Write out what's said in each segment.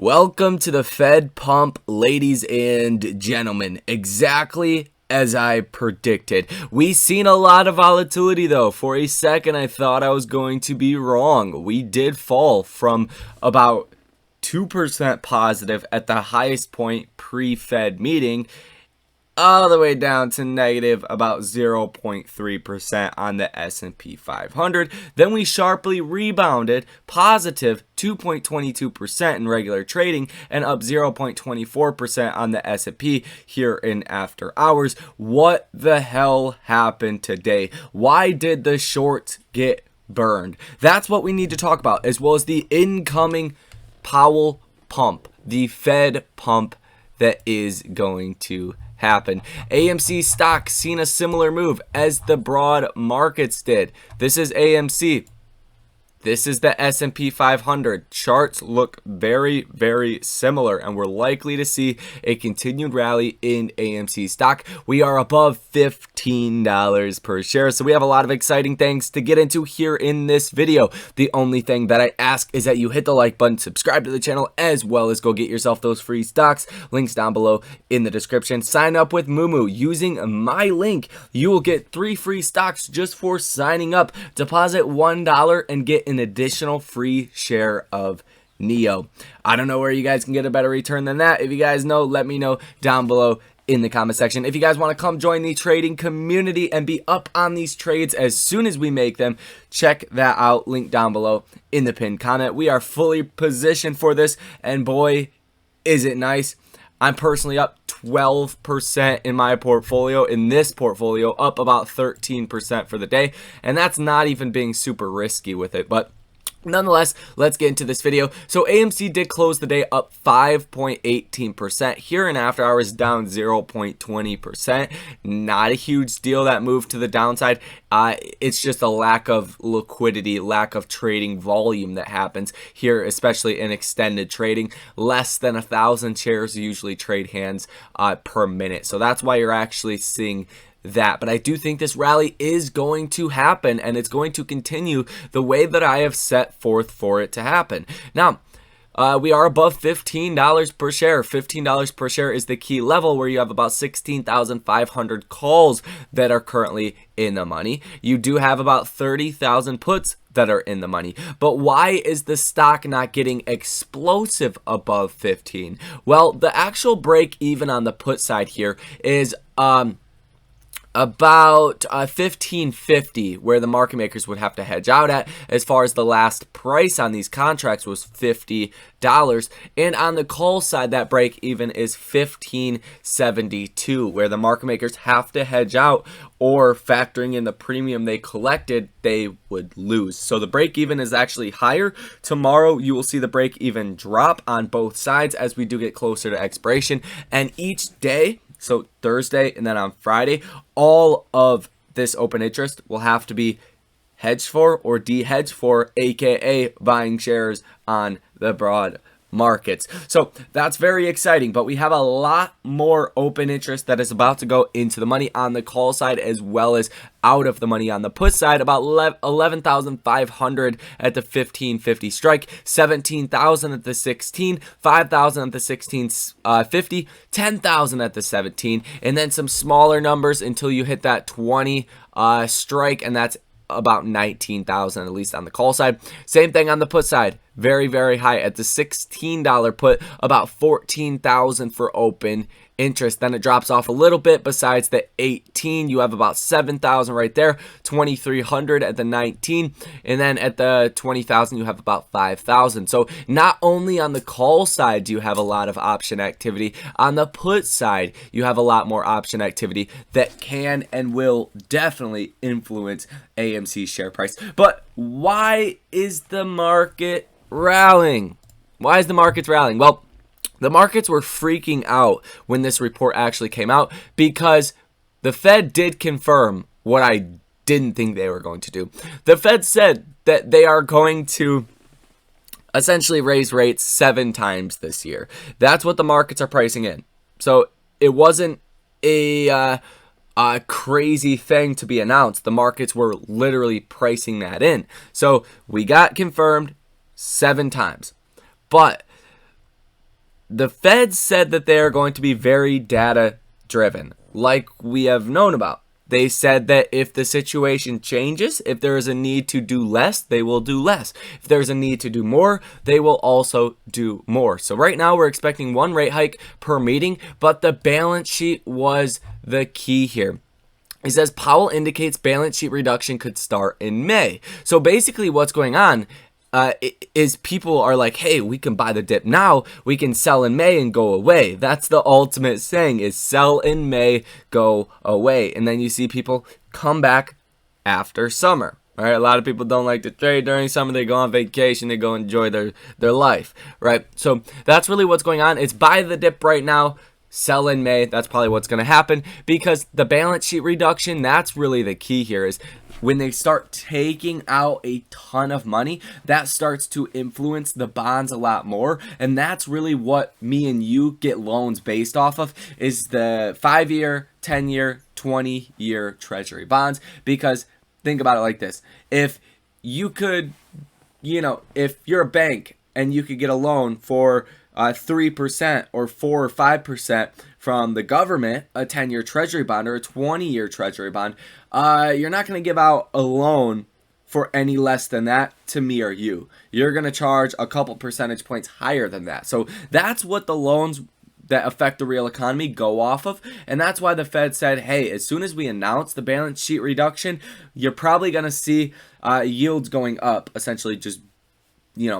Welcome to the Fed Pump, ladies and gentlemen. Exactly as I predicted. We seen a lot of volatility though. For a second, I thought I was going to be wrong. We did fall from about 2% positive at the highest point pre-Fed meeting, all the way down to negative about 0.3% on the S&P 500. Then we sharply rebounded positive 2.22% in regular trading and up 0.24% on the S&P here in after hours. What the hell happened today? Why did the shorts get burned? That's what we need to talk about, as well as the incoming Powell pump, the Fed pump that is going to happen. AMC stock seen a similar move as the broad markets did. This is AMC. This is the S&P 500. Charts look very, very similar, and we're likely to see a continued rally in AMC stock. We are above $15 per share, so we have a lot of exciting things to get into here in this video. The only thing that I ask is that you hit the like button, subscribe to the channel, as well as go get yourself those free stocks. Links down below in the description. Sign up with Moomoo using my link. You will get 3 free stocks just for signing up. Deposit $1 and get an additional free share of NEO. I don't know where you guys can get a better return than that. If you guys know, let me know down below in the comment section. If you guys want to come join the trading community and be up on these trades as soon as we make them, check that out. Link down below in the pinned comment. We are fully positioned for this, and boy, is it nice. I'm personally up 12% in my portfolio, in this portfolio, up about 13% for the day, and that's not even being super risky with it, but nonetheless, let's get into this video. So AMC did close the day up 5.18%. Here in after hours, down 0.20%. Not a huge deal, that move to the downside. It's just a lack of liquidity, lack of trading volume that happens here, especially in extended trading. Less than 1,000 shares usually trade hands per minute. So that's why you're actually seeing that. But I do think this rally is going to happen, and it's going to continue the way that I have set forth for it to happen. Now, we are above $15 per share. $15 per share is the key level, where you have about 16,500 calls that are currently in the money. You do have about 30,000 puts that are in the money. But why is the stock not getting explosive above 15? Well, the actual break even on the put side here is about 15.50, where the market makers would have to hedge out at, as far as the last price on these contracts was $50. And on the call side, that break even is 15.72, where the market makers have to hedge out, or factoring in the premium they collected, they would lose. So the break even is actually higher. Tomorrow you will see the break even drop on both sides as we do get closer to expiration, and each day, so Thursday and then on Friday, all of this open interest will have to be hedged for or de-hedged for, aka buying shares on the broad markets. So that's very exciting, but we have a lot more open interest that is about to go into the money on the call side, as well as out of the money on the put side. About 11,500 at the 15.50 strike, 17,000 at the 16, 5,000 at the 16.50, 10,000 at the 17, and then some smaller numbers until you hit that 20 strike, and that's about 19,000, at least on the call side. Same thing on the put side. Very, very high at the $16 put, about 14,000 for open interest. Then it drops off a little bit. Besides the 18, you have about 7,000 right there, 2,300 at the 19, and then at the 20,000 you have about 5,000. So not only on the call side do you have a lot of option activity, on the put side you have a lot more option activity that can and will definitely influence AMC's share price. But why is the market rallying? Why is the market rallying? Well, the markets were freaking out when this report actually came out, because the Fed did confirm what I didn't think they were going to do. The Fed said that they are going to essentially raise rates 7 times this year. That's what the markets are pricing in. So it wasn't a crazy thing to be announced. The markets were literally pricing that in. So we got confirmed 7 times. But the Fed said that they are going to be very data driven, like we have known about. They said that if the situation changes, if there is a need to do less, they will do less. If there's a need to do more, they will also do more. So right now we're expecting one rate hike per meeting, but the balance sheet was the key here. He says Powell indicates balance sheet reduction could start in May. So basically what's going on is people are like, hey, we can buy the dip now, we can sell in May and go away. That's the ultimate saying, is sell in May, go away. And then you see people come back after summer. All right, a lot of people don't like to trade during summer. They go on vacation, they go enjoy their life, right? So that's really what's going on. It's buy the dip right now, sell in May. That's probably what's going to happen, because the balance sheet reduction, that's really the key here, is when they start taking out a ton of money, that starts to influence the bonds a lot more. And that's really what me and you get loans based off of, is the 5-year, 10-year, 20-year treasury bonds. Because think about it like this. If you could, if you're a bank and you could get a loan for 3% or 4 or 5% from the government, a 10-year treasury bond or a 20-year treasury bond, you're not going to give out a loan for any less than that to me or you. You're going to charge a couple percentage points higher than that. So that's what the loans that affect the real economy go off of. And that's why the Fed said, hey, as soon as we announce the balance sheet reduction, you're probably going to see yields going up, essentially just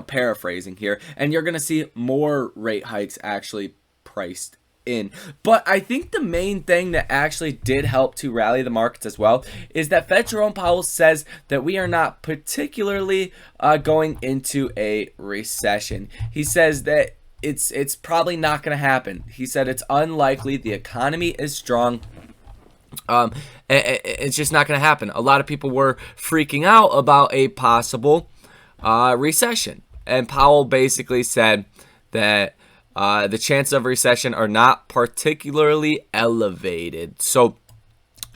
paraphrasing here, and you're going to see more rate hikes actually priced in. But I think the main thing that actually did help to rally the markets as well is that Fed Jerome Powell says that we are not particularly going into a recession. He says that it's probably not going to happen. He said it's unlikely, the economy is strong. It's just not going to happen. A lot of people were freaking out about a possible recession, and Powell basically said that the chances of recession are not particularly elevated. So,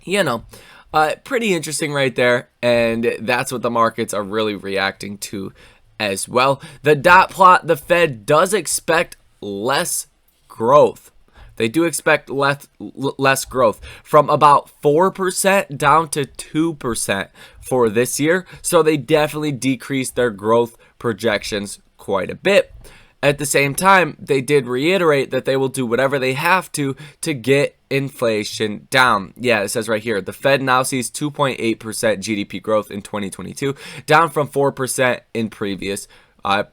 pretty interesting right there, and that's what the markets are really reacting to as well. The dot plot, the Fed does expect less growth. They do expect less growth, from about 4% down to 2% for this year. So they definitely decreased their growth projections quite a bit. At the same time, they did reiterate that they will do whatever they have to get inflation down. Yeah, it says right here, the Fed now sees 2.8% GDP growth in 2022, down from 4% in previous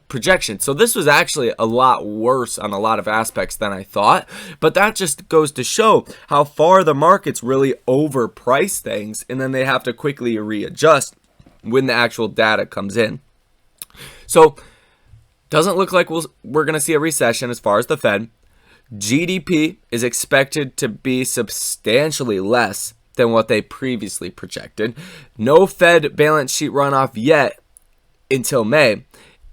projection. So this was actually a lot worse on a lot of aspects than I thought, but that just goes to show how far the markets really overprice things, and then they have to quickly readjust when the actual data comes in. So doesn't look like we're going to see a recession as far as the Fed. GDP is expected to be substantially less than what they previously projected. No Fed balance sheet runoff yet until May.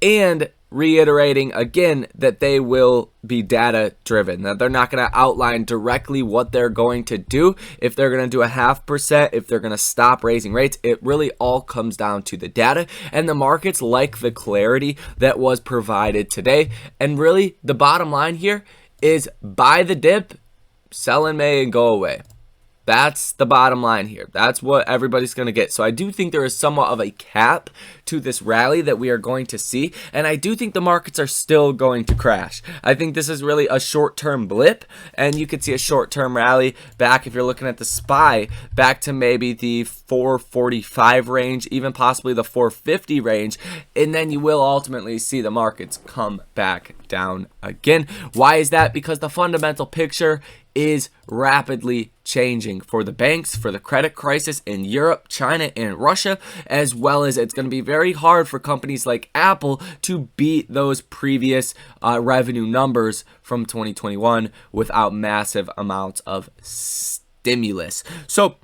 And reiterating again that they will be data driven, that they're not going to outline directly what they're going to do, if they're going to do a 0.5%, if they're going to stop raising rates. It really all comes down to the data, and the markets like the clarity that was provided today. And really the bottom line here is buy the dip, sell in May, and go away. That's the bottom line here. That's what everybody's going to get. So I do think there is somewhat of a cap to this rally that we are going to see. And I do think the markets are still going to crash. I think this is really a short-term blip. And you could see a short-term rally back, if you're looking at the SPY, back to maybe the 445 range, even possibly the 450 range. And then you will ultimately see the markets come back down again. Why is that? Because the fundamental picture is rapidly changing for the banks, for the credit crisis in Europe, China, and Russia, as well as it's going to be very hard for companies like Apple to beat those previous revenue numbers from 2021 without massive amounts of stimulus. So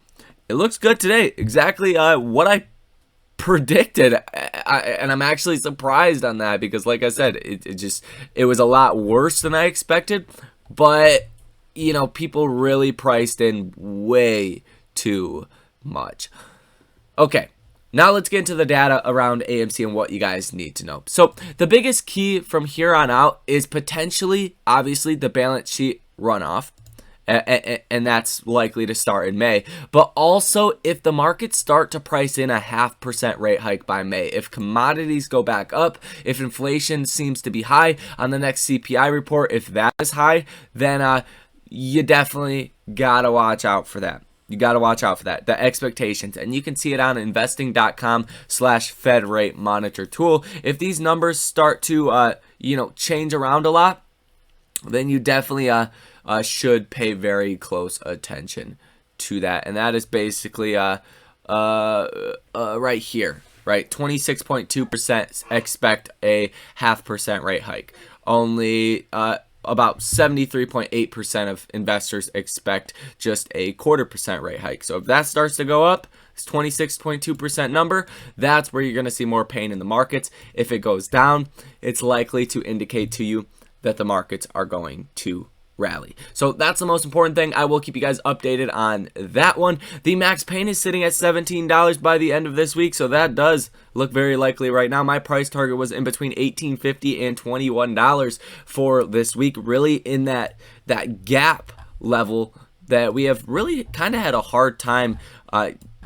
it looks good today, exactly what I predicted, and I'm actually surprised on that, because like I said, it was a lot worse than I expected, but people really priced in way too much. Okay, Now let's get into the data around AMC and what you guys need to know. So the biggest key from here on out is potentially, obviously, the balance sheet runoff. And that's likely to start in May. But also, if the markets start to price in a 0.5% rate hike by May, if commodities go back up, if inflation seems to be high on the next CPI report, if that is high, then you definitely gotta watch out for that. You got to watch out for that, the expectations. And you can see it on investing.com/Fed rate monitor tool. If these numbers start to, change around a lot, then you definitely should pay very close attention to that. And that is basically right here, right? 26.2% expect a 0.5% rate hike. Only about 73.8% of investors expect just a 0.25% rate hike. So if that starts to go up, this 26.2% number, that's where you're going to see more pain in the markets. If it goes down, it's likely to indicate to you that the markets are going to rally. So that's the most important thing. I will keep you guys updated on that one. The max pain is sitting at $17 by the end of this week, so that does look very likely right now. My price target was in between $18.50 and $21 for this week, really in that gap level that we have really kind of had a hard time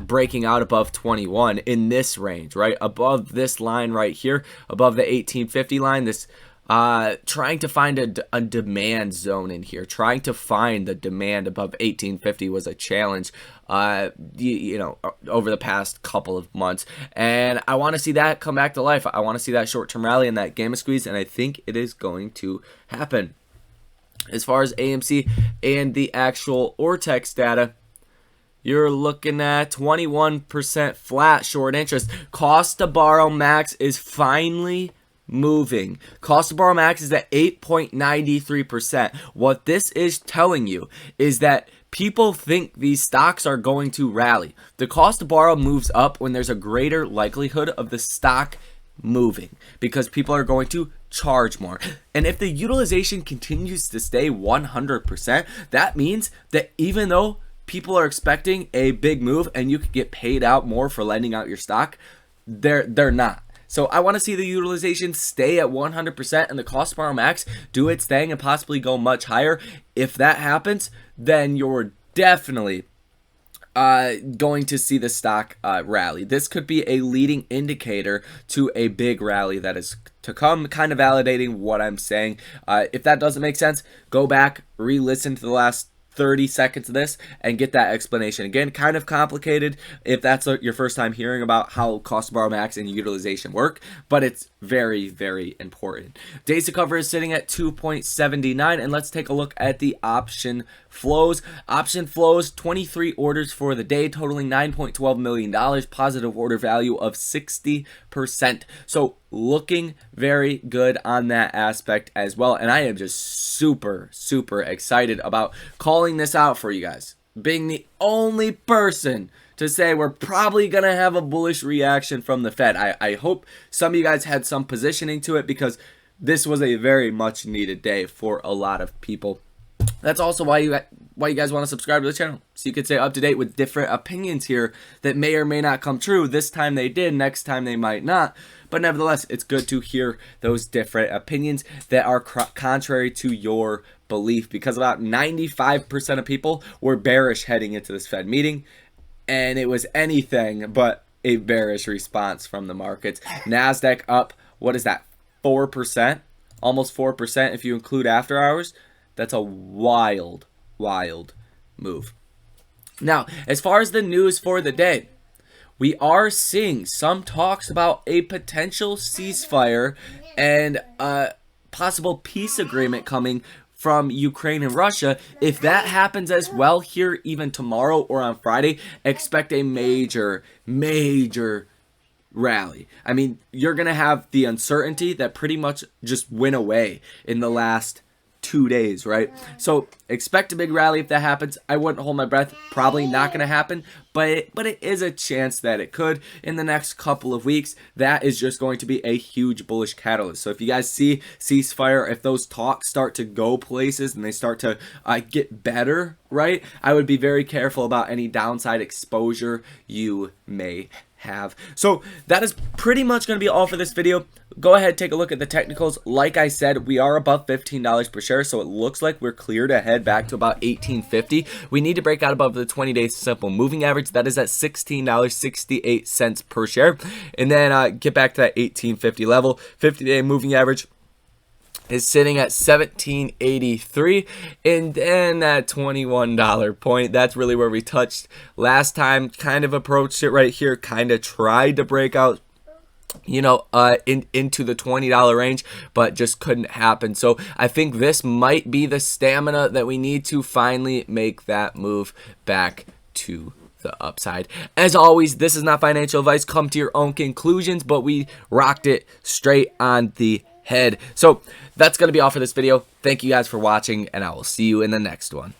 breaking out above 21 in this range, right? Above this line right here, above the 1850 line, this trying to find a demand zone in here, trying to find the demand above 1850 was a challenge, over the past couple of months. And I want to see that come back to life. I want to see that short-term rally and that gamma squeeze, and I think it is going to happen. As far as AMC and the actual Ortex data, you're looking at 21% flat short interest. Cost to borrow max is finally moving. Cost to borrow max is at 8.93%. What this is telling you is that people think these stocks are going to rally. The cost to borrow moves up when there's a greater likelihood of the stock moving because people are going to charge more. And if the utilization continues to stay 100%, that means that even though people are expecting a big move and you could get paid out more for lending out your stock, they're not. So I want to see the utilization stay at 100% and the cost to borrow max do its thing and possibly go much higher. If that happens, then you're definitely going to see the stock rally. This could be a leading indicator to a big rally that is to come, kind of validating what I'm saying. If that doesn't make sense, go back, re-listen to the last 30 seconds of this and get that explanation. Again, kind of complicated if that's your first time hearing about how cost to borrow max and utilization work, but it's very, very important. Days to cover is sitting at 2.79, and let's take a look at the option flows. Option flows, 23 orders for the day, totaling $9.12 million, positive order value of 60%. So looking very good on that aspect as well, and I am just super, super excited about calling this out for you guys. Being the only person to say we're probably going to have a bullish reaction from the Fed. I hope some of you guys had some positioning to it because this was a very much needed day for a lot of people. That's also why you guys want to subscribe to the channel, so you can stay up to date with different opinions here that may or may not come true. This time they did, next time they might not. But nevertheless, it's good to hear those different opinions that are contrary to your belief, because about 95% of people were bearish heading into this Fed meeting, and it was anything but a bearish response from the markets. NASDAQ up, what is that, 4%? Almost 4% if you include after hours. That's a wild, wild move. Now, as far as the news for the day, we are seeing some talks about a potential ceasefire and a possible peace agreement coming from Ukraine and Russia. If that happens as well here even tomorrow or on Friday, expect a major, major rally. I mean, you're going to have the uncertainty that pretty much just went away in the last 2 days, right? So expect a big rally if that happens. I wouldn't hold my breath. Probably not going to happen, but it is a chance that it could in the next couple of weeks. That is just going to be a huge bullish catalyst. So if you guys see ceasefire, if those talks start to go places and they start to get better, right, I would be very careful about any downside exposure you may have. So that is pretty much going to be all for this video. Go ahead, take a look at the technicals. Like I said, we are above $15 per share, so it looks like we're clear to head back to about $18.50. We need to break out above the 20-day simple moving average. That is at $16.68 per share, and then get back to that $18.50 level. 50-day moving average is sitting at $17.83, and then that $21 point, that's really where we touched last time. Kind of approached it right here, kind of tried to break out, you know, into the $20 range, but just couldn't happen. So I think this might be the stamina that we need to finally make that move back to the upside. As always, this is not financial advice. Come to your own conclusions, but we rocked it straight on the head. So that's going to be all for this video. Thank you guys for watching, and I will see you in the next one.